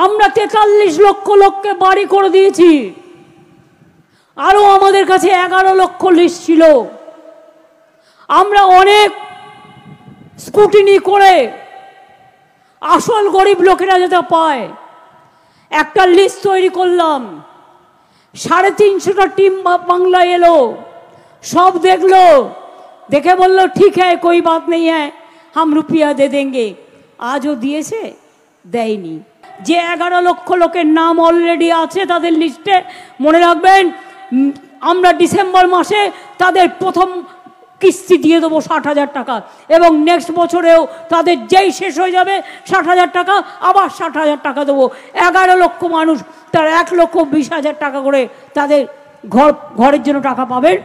আমরা 43 লক্ষ লোককে বাড়ি করে দিয়েছি। আরো আমাদের কাছে 11 লক্ষ লিস্ট ছিল। আমরা অনেক স্কুটিনি করে আসল গরিব লোকেরা যেটা পায় একটা লিস্ট তৈরি করলাম। 350টা টিম বাংলায় এলো, সব দেখলো, দেখে বললো ঠিক হ্যাঁ कोई बात नहीं है हम रुपया दे देंगे। আজও দিয়েছে? দেয়নি। যে 11 লক্ষ লোকের নাম অলরেডি আছে তাদের লিস্টে, মনে রাখবেন আমরা ডিসেম্বর মাসে তাদের প্রথম কিস্তি দিয়ে দেবো 60,000 টাকা, এবং নেক্সট বছরেও তাদের যেই শেষ হয়ে যাবে 60,000 টাকা আবার 60,000 টাকা দেবো। 11 লক্ষ মানুষ, তার 1,20,000 টাকা করে তাদের ঘরের জন্য টাকা পাবেন।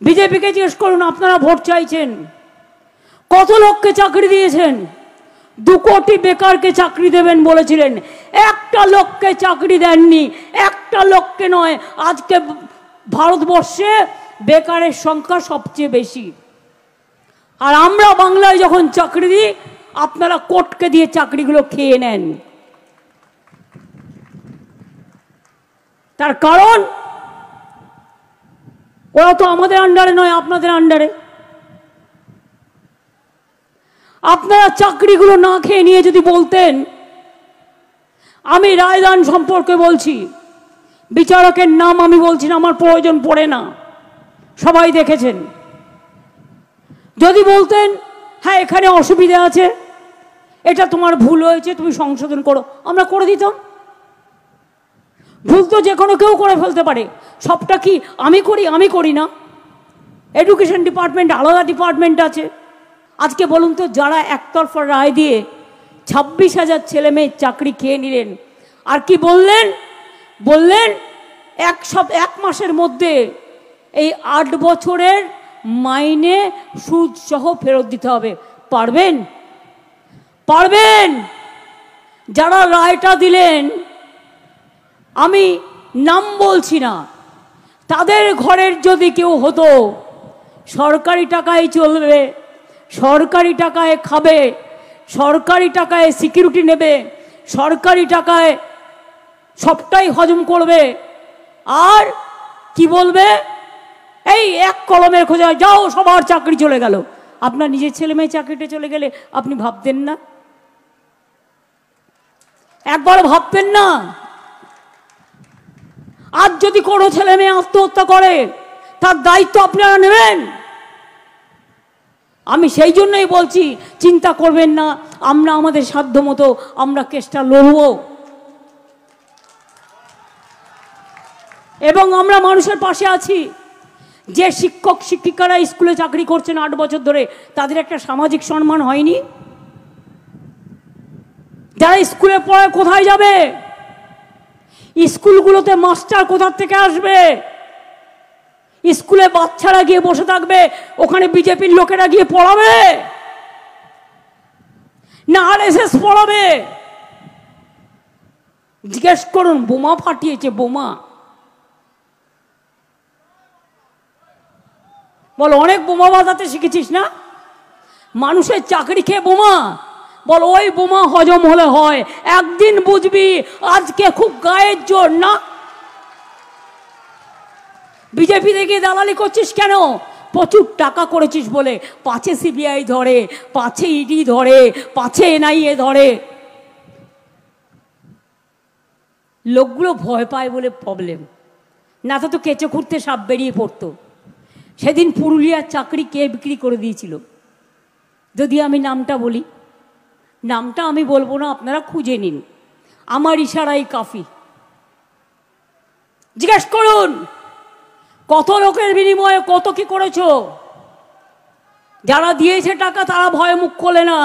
বিজেপিকে জিজ্ঞেস করুন, আপনারা ভোট চাইছেন, কত লোককে চাকরি দিয়েছেন? 2 কোটি বেকারকে চাকরি দেবেন বলেছিলেন, একটা লোককে চাকরি দেননি, একটা লোককে নয়। আজকে ভারতবর্ষে বেকারের সংখ্যা সবচেয়ে বেশি। আর আমরা বাংলায় যখন চাকরি দিই আপনারা কোর্টকে দিয়ে চাকরিগুলো খেয়ে নেন। তার কারণ ওরা তো আমাদের আন্ডারে নয়, আপনাদের আন্ডারে। আপনারা চাকরিগুলো না খেয়ে নিয়ে যদি বলতেন, আমি রায়দান সম্পর্কে বলছি, বিচারকের নাম আমি বলছি না, আমার প্রয়োজন পড়ে না, সবাই দেখেছেন। যদি বলতেন হ্যাঁ এখানে অসুবিধা আছে, এটা তোমার ভুল হয়েছে, তুমি সংশোধন করো, আমরা করে দিতাম। ভুল তো যে কোনো কেউ করে ফেলতে পারে, সবটা কি আমি করি? আমি করি না। এডুকেশন ডিপার্টমেন্ট আলাদা ডিপার্টমেন্ট আছে। আজকে বলুন তো, যারা একতরফা রায় দিয়ে 26,000 ছেলে মেয়ের চাকরি খেয়ে নিলেন, আর কি বললেন? বললেন এক মাসের মধ্যে এই 8 বছরের মাইনে সুদ সহ ফেরত দিতে হবে। পারবেন? পারবেন? যারা রায়টা দিলেন, আমি নাম বলছি না, তাদের ঘরের যদি কেউ হতো, সরকারি টাকায় চলবে, সরকারি টাকায় খাবে, সরকারি টাকায় সিকিউরিটি নেবে, সরকারি টাকায় সবটাই হজম করবে, আর কি বলবে? এই এক কলমের খোঁজা যাও, সবার চাকরি চলে গেল। আপনার নিজের ছেলে মেয়ে চাকরিটা চলে গেলে আপনি ভাবতেন না? একবার ভাবতেন না? আজ যদি কোনো ছেলে মেয়ে আত্মহত্যা করে তার দায়িত্ব আপনারা নেবেন? আমি সেই জন্যই বলছি, চিন্তা করবেন না, আমরা আমাদের সাধ্য মতো আমরা কেসটা লড়ব, এবং আমরা মানুষের পাশে আছি। যে শিক্ষক শিক্ষিকারা স্কুলে চাকরি করছেন 8 বছর ধরে, তাদের একটা সামাজিক সম্মান হয়নি? যারা স্কুলে পড়ায় কোথায় যাবে? স্কুলগুলোতে মাস্টার কোথা থেকে আসবে? স্কুলে বাচ্চারা গিয়ে বসে থাকবে, ওখানে বিজেপির লোকেরা গিয়ে পড়াবে না আরএসএস পড়াবে? জিজ্ঞেস করুন, বোমা ফাটিয়েছে, বোমা। বল, অনেক বোমা বাজাতে শিখেছিস না? মানুষের চাকরি খেয়ে বোমা। বল, ওই বোমা হজম হলে হয়, একদিন বুঝবি আজকে খুব গায়ের জোর না। বিজেপি থেকে দালালি করছিস কেন? প্রচুর টাকা করেছিস বলে। পাছে সিবিআই ধরে, পাছে ইডি ধরে, পাছে এনআইএ ধরে। লোকগুলো ভয় পায় বলে প্রবলেম, না তো কেঁচো খুঁড়তে সাপ বেরিয়ে পড়তো। সেদিন পুরুলিয়ার চাকরি কে বিক্রি করে দিয়েছিল? যদি আমি নামটা বলি, নামটা আমি বলবো না, আপনারা খুঁজে নিন, আমার ইশারাই কাফি। জিজ্ঞেস করুন কত লোকের বিনিময়ে কত কি করেছো। যারা দিয়েছে টাকা তারা ভয়ে মুখ খোলে না।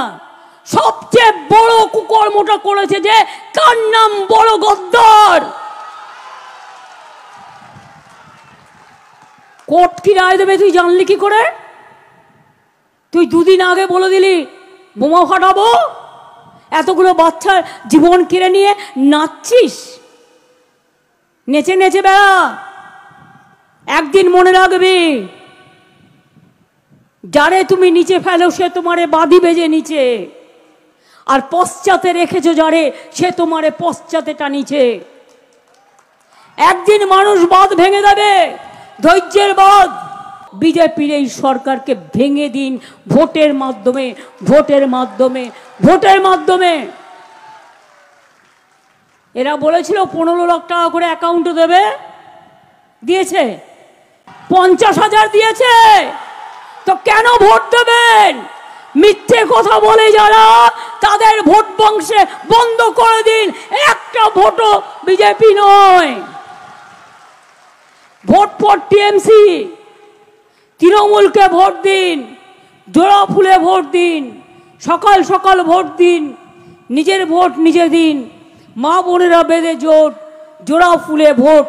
সবচেয়ে বড় কুকর্মটা করেছে যে, কার নাম বড় গদ্দার। কোর্ট কি রায় দেবে তুই জানলি কি করে? তুই 2 দিন আগে বলে দিলি বোমা ফাটাবো, এতগুলো বাচ্চার জীবন কেড়ে নিয়ে নাচছিস, নেচে নেচে বেড়া। একদিন মনে রাখবি, যারে তুমি নিচে ফেলো সে তোমারে বাঁধি বেজে নিচে। আর পশ্চাতে রেখেছো যারে, সে তোমারে পশ্চাতে টানিছে। একদিন মানুষ বাঁধ ভেঙে দেবে, ধৈর্যের বাঁধ। বিজেপির এই সরকারকে ভেঙে দিন ভোটের মাধ্যমে, ভোটের মাধ্যমে, ভোটের মাধ্যমে। এরা বলেছিল 15 লাখ টাকা করে অ্যাকাউন্টে দেবে, দিয়েছে? 50,000 দিয়েছে। তো কেন ভোট দেবেন? মিথ্যে কথা বলে যারা, তাদের ভোট বংশে বন্ধ করে দিন। একটা ভোটও বিজেপি নয়। ভোট ফর টিএমসি, তৃণমূলকে ভোট দিন, জোড়া ফুলে ভোট দিন, সকাল সকাল ভোট দিন, নিজের ভোট নিজে দিন। মা বোনেরা বেঁধে জোট, জোড়া ফুলে ভোট।